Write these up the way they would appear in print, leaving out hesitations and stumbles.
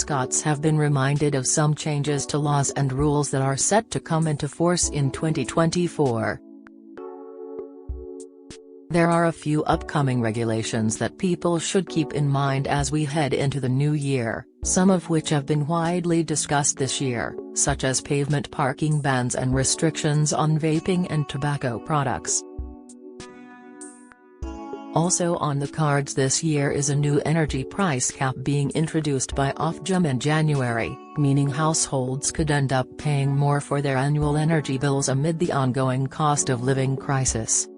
Scots have been reminded of some changes to laws and rules that are set to come into force in 2024. There are a few upcoming regulations that people should keep in mind as we head into the new year, some of which have been widely discussed this year, such as pavement parking bans and restrictions on vaping and tobacco products. Also on the cards this year is a new energy price cap being introduced by Ofgem in January, meaning households could end up paying more for their annual energy bills amid the ongoing cost of living crisis.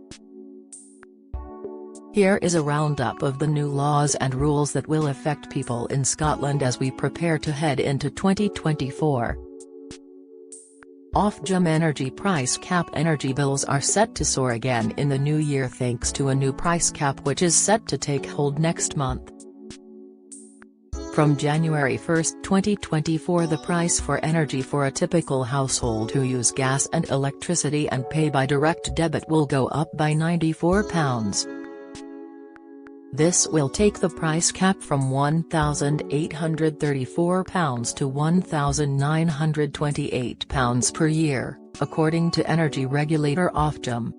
Here is a roundup of the new laws and rules that will affect people in Scotland as we prepare to head into 2024. Ofgem energy price cap. Energy bills are set to soar again in the new year thanks to a new price cap which is set to take hold next month. From January 1, 2024, the price for energy for a typical household who use gas and electricity and pay by direct debit will go up by £94. This will take the price cap from £1,834 to £1,928 per year, according to energy regulator Ofgem.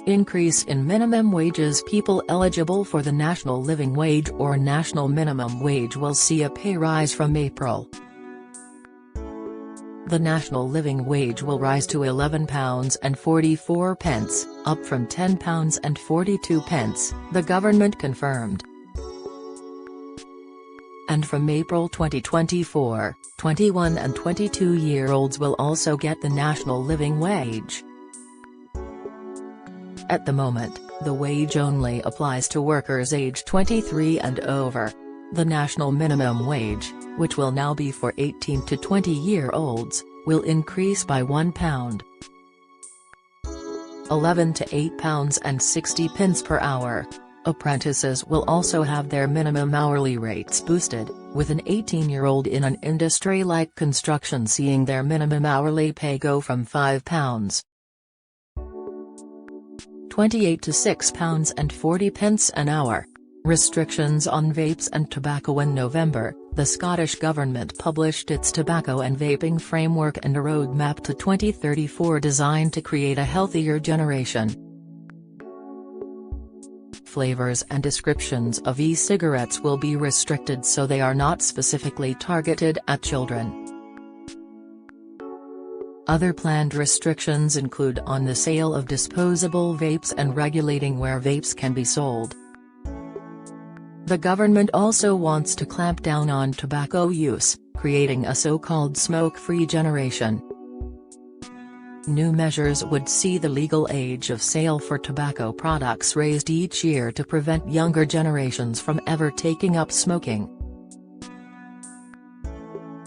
Increase in minimum wages. People eligible for the National Living Wage or National Minimum Wage will see a pay rise from April. The national living wage will rise to £11.44, up from £10.42, the government confirmed. And from April 2024, 21 and 22-year-olds will also get the national living wage. At the moment, the wage only applies to workers aged 23 and over. The national minimum wage, which will now be for 18 to 20-year-olds, will increase by £1.11 to £8.60 per hour. Apprentices will also have their minimum hourly rates boosted, with an 18-year-old in an industry like construction seeing their minimum hourly pay go from £5.28 to £6.40 an hour. Restrictions on vapes and tobacco. In November, the Scottish Government published its tobacco and vaping framework and a roadmap to 2034 designed to create a healthier generation. Flavors and descriptions of e-cigarettes will be restricted so they are not specifically targeted at children. Other planned restrictions include on the sale of disposable vapes and regulating where vapes can be sold. The government also wants to clamp down on tobacco use, creating a so-called smoke-free generation. New measures would see the legal age of sale for tobacco products raised each year to prevent younger generations from ever taking up smoking.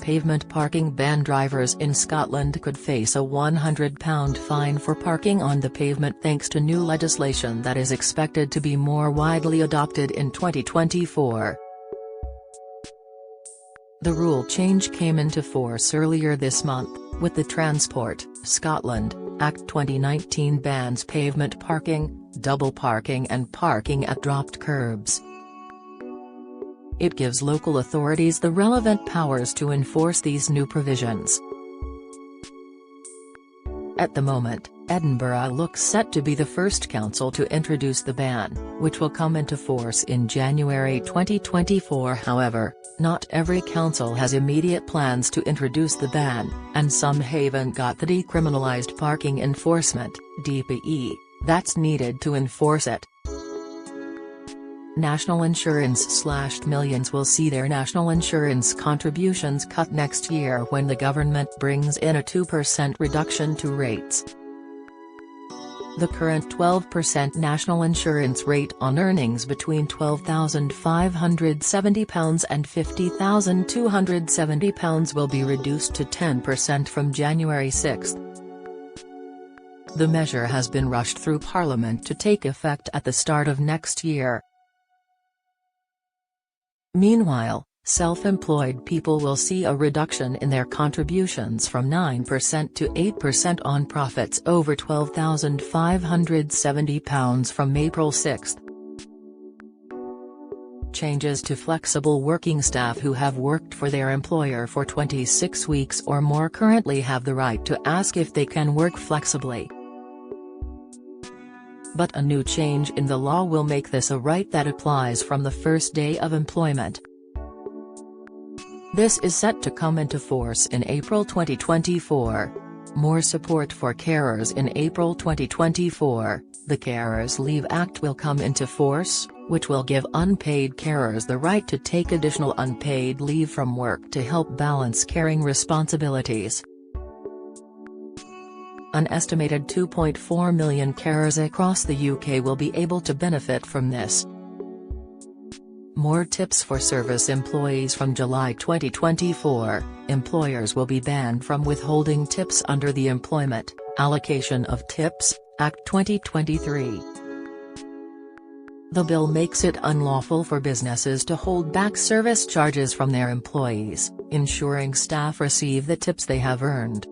Pavement parking ban. Drivers in Scotland could face a £100 fine for parking on the pavement thanks to new legislation that is expected to be more widely adopted in 2024. The rule change came into force earlier this month, with the Transport Scotland Act 2019 bans pavement parking, double parking and parking at dropped curbs. It gives local authorities the relevant powers to enforce these new provisions. At the moment, Edinburgh looks set to be the first council to introduce the ban, which will come into force in January 2024. However, not every council has immediate plans to introduce the ban, and some haven't got the decriminalised parking enforcement (DPE) that's needed to enforce it. National insurance slashed. Millions will see their national insurance contributions cut next year when the government brings in a 2% reduction to rates. The current 12% national insurance rate on earnings between £12,570 and £50,270 will be reduced to 10% from January 6. The measure has been rushed through Parliament to take effect at the start of next year. Meanwhile, self-employed people will see a reduction in their contributions from 9% to 8% on profits over £12,570 from April 6. Changes to flexible working staff who have worked for their employer for 26 weeks or more currently have the right to ask if they can work flexibly. But a new change in the law will make this a right that applies from the first day of employment. This is set to come into force in April 2024. More support for carers in April 2024. The Carers Leave Act will come into force, which will give unpaid carers the right to take additional unpaid leave from work to help balance caring responsibilities. An estimated 2.4 million carers across the UK will be able to benefit from this. More tips for service employees from July 2024. Employers will be banned from withholding tips under the Employment Allocation of Tips Act 2023. The bill makes it unlawful for businesses to hold back service charges from their employees, ensuring staff receive the tips they have earned.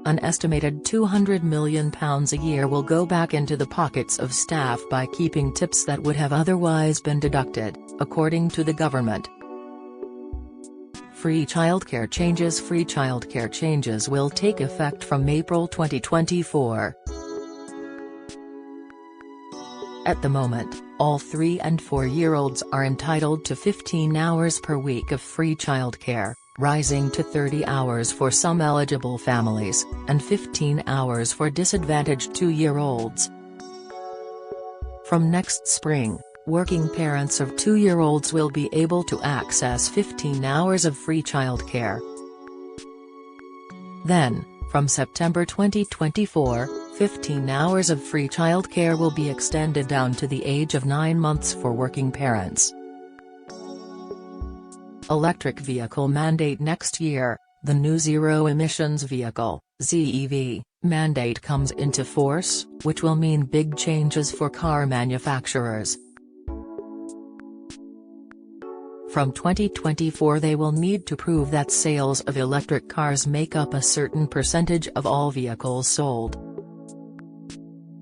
An estimated £200 million a year will go back into the pockets of staff by keeping tips that would have otherwise been deducted, according to the government. Free childcare changes. Free childcare changes will take effect from April 2024. At the moment, all 3- and 4-year-olds are entitled to 15 hours per week of free childcare, rising to 30 hours for some eligible families, and 15 hours for disadvantaged 2-year-olds. From next spring, working parents of 2-year-olds will be able to access 15 hours of free childcare. Then, from September 2024, 15 hours of free childcare will be extended down to the age of 9 months for working parents. Electric vehicle mandate. Next year, the new Zero Emissions Vehicle (ZEV) mandate comes into force, which will mean big changes for car manufacturers. From 2024 they will need to prove that sales of electric cars make up a certain percentage of all vehicles sold.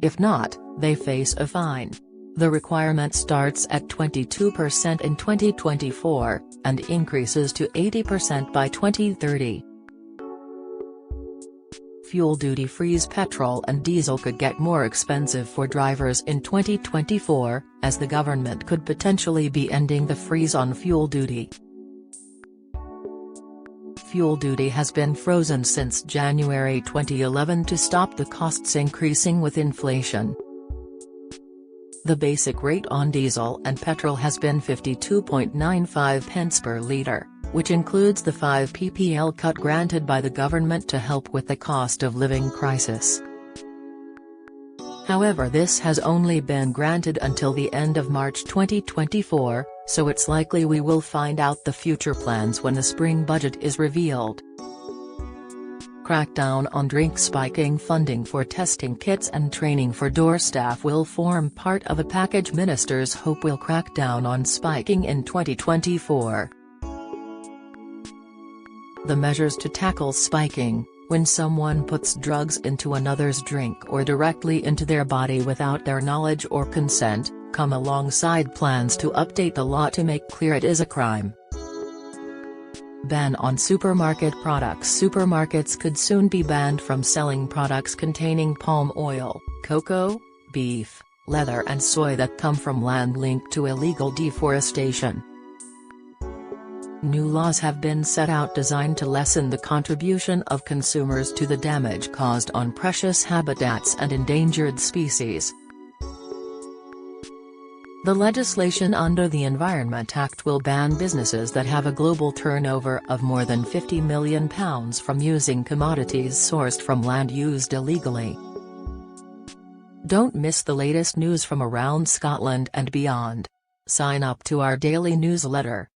If not, they face a fine. The requirement starts at 22% in 2024, and increases to 80% by 2030. Fuel duty freeze. Petrol and diesel could get more expensive for drivers in 2024, as the government could potentially be ending the freeze on fuel duty. Fuel duty has been frozen since January 2011 to stop the costs increasing with inflation. The basic rate on diesel and petrol has been 52.95 pence per litre, which includes the 5 ppl cut granted by the government to help with the cost of living crisis. However, this has only been granted until the end of March 2024, so it's likely we will find out the future plans when the spring budget is revealed. Crackdown on drink spiking. Funding for testing kits and training for door staff will form part of a package ministers hope will crack down on spiking in 2024. The measures to tackle spiking, when someone puts drugs into another's drink or directly into their body without their knowledge or consent, come alongside plans to update the law to make clear it is a crime. Ban on supermarket products. Supermarkets could soon be banned from selling products containing palm oil, cocoa, beef, leather and soy that come from land linked to illegal deforestation. New laws have been set out designed to lessen the contribution of consumers to the damage caused on precious habitats and endangered species. The legislation under the Environment Act will ban businesses that have a global turnover of more than £50 million from using commodities sourced from land used illegally. Don't miss the latest news from around Scotland and beyond. Sign up to our daily newsletter.